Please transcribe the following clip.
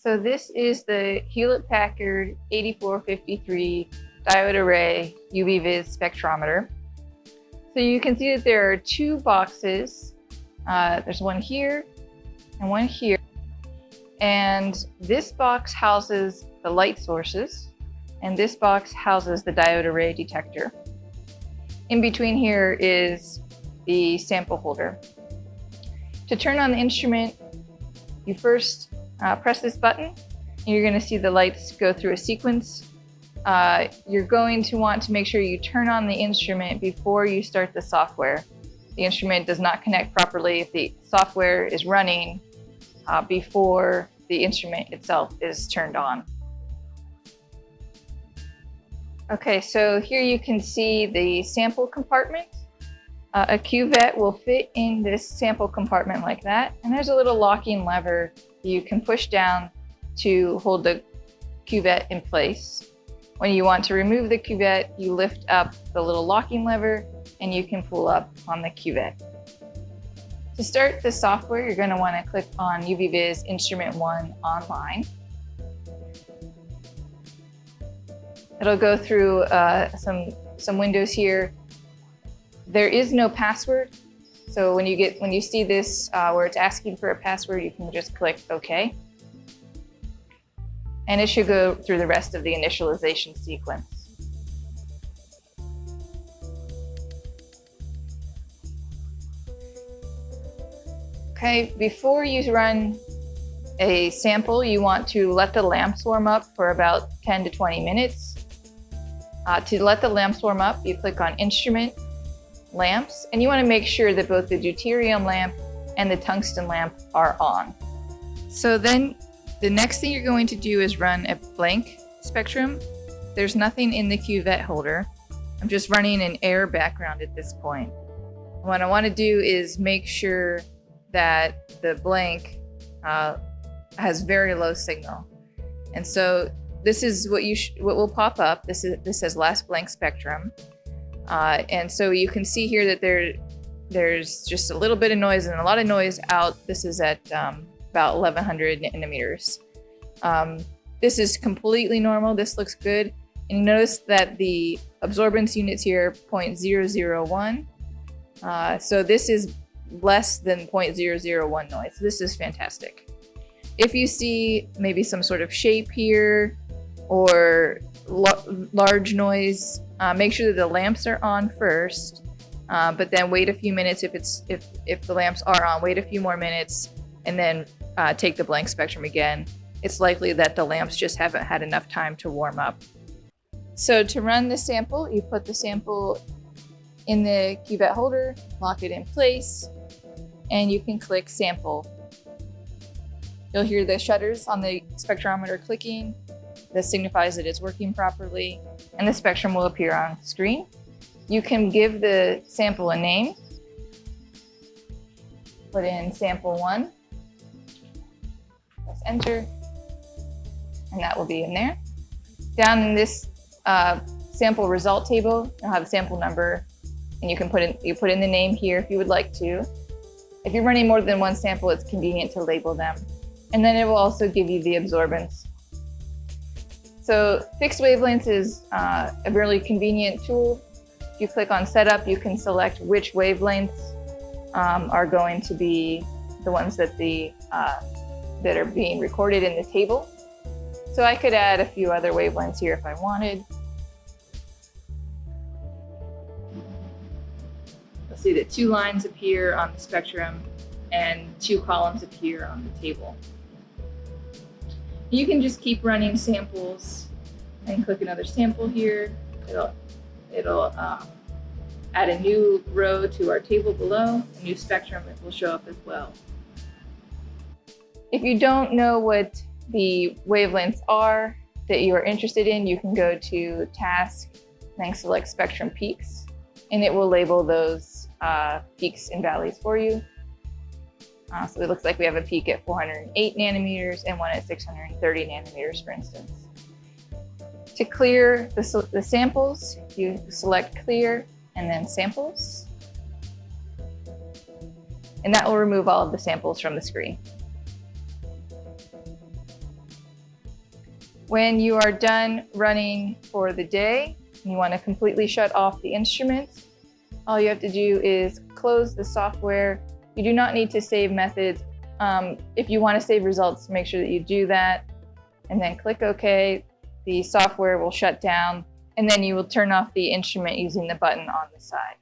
So this is the Hewlett-Packard 8453 diode array UV-Vis spectrometer. So you can see that there are two boxes. There's one here and one here. And this box houses the light sources, and this box houses the diode array detector. In between here is the sample holder. To turn on the instrument, you first press this button, and you're going to see the lights go through a sequence. You're going to want to make sure you turn on the instrument before you start the software. The instrument does not connect properly if the software is running before the instrument itself is turned on. Okay, so here you can see the sample compartment. A cuvette will fit in this sample compartment like that, and there's a little locking lever you can push down to hold the cuvette in place. When you want to remove the cuvette, you lift up the little locking lever and you can pull up on the cuvette. To start the software, you're going to want to click on UV-Vis Instrument 1 Online. It'll go through some windows here. There is no password, so when you see this where it's asking for a password, you can just click OK. And it should go through the rest of the initialization sequence. Okay, before you run a sample, you want to let the lamps warm up for about 10 to 20 minutes. To let the lamps warm up, you click on Instrument, Lamps, and you want to make sure that both the deuterium lamp and the tungsten lamp are on. So then the next thing you're going to do is run a blank spectrum. There's nothing in the cuvette holder. I'm just running an air background at this point. What I want to do is make sure that the blank has very low signal. And so this is what will pop up. This says last blank spectrum. And so you can see here that there's just a little bit of noise and a lot of noise out. This is at about 1100 nanometers. This is completely normal. This looks good. And notice that the absorbance units here are 0.001. So this is less than 0.001 noise. This is fantastic. If you see maybe some sort of shape here or large noise, make sure that the lamps are on first, but then wait a few minutes. If the lamps are on, wait a few more minutes, and then take the blank spectrum again. It's likely that the lamps just haven't had enough time to warm up. So to run the sample, you put the sample in the cuvette holder, lock it in place, and you can click Sample. You'll hear the shutters on the spectrometer clicking. This signifies that it's working properly, and the spectrum will appear on screen. You can give the sample a name. Put in sample 1. Press enter, and that will be in there. Down in this sample result table, you'll have a sample number, and you put in the name here if you would like to. If you're running more than one sample, it's convenient to label them. And then it will also give you the absorbance. So fixed wavelengths is a really convenient tool. If you click on Setup, you can select which wavelengths are going to be the ones that that are being recorded in the table. So I could add a few other wavelengths here if I wanted. You'll see that 2 lines appear on the spectrum and 2 columns appear on the table. You can just keep running samples and click another sample here. It'll add a new row to our table below. A new spectrum will show up as well. If you don't know what the wavelengths are that you are interested in, you can go to Task and then select Spectrum Peaks, and it will label those peaks and valleys for you. So it looks like we have a peak at 408 nanometers and one at 630 nanometers, for instance. To clear the samples, you select Clear and then Samples. And that will remove all of the samples from the screen. When you are done running for the day, and you want to completely shut off the instruments, all you have to do is close the software. You do not need to save methods. If you want to save results, make sure that you do that, and then click OK. The software will shut down, and then you will turn off the instrument using the button on the side.